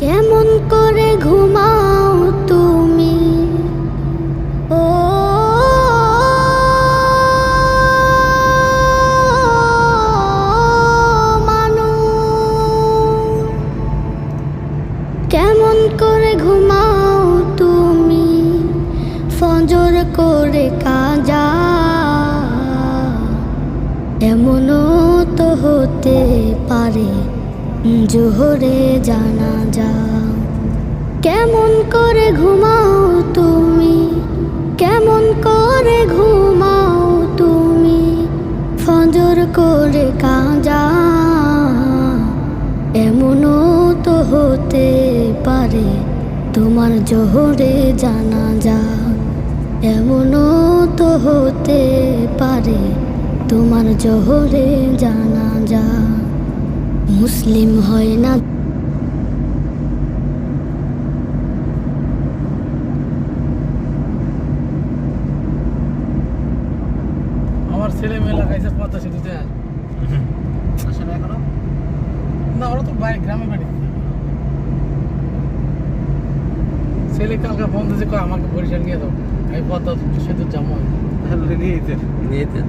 কেমন করে ঘুমাও তুমি ও মানুষ, কেমন করে ঘুমাও তুমি ফজর করে কাজা, এমনও তো হতে পারে জোহরে জানাজা। কেমন করে ঘুমাও তুমি, কেমন করে ঘুমাও তুমি ফজর করে কাজা, এমনও তো হতে পারে তোমার জোহরে জানাজা, এমনও তো হতে পারে তোমার জোহরে জানাজা। মুসলিম হয় না আমার ছেলে মেয়ে লাগাইছে পদ্মা সেতুতে আসে না এখনো না, ওরা তো বাইরে গ্রামে বাড়ি। ছেলে কালকে ফোন দিয়েছে আমাকে বরিশাল নিয়ে যাও, আমি পদ্মা সেতুর যাবো। নিয়ে যেতেন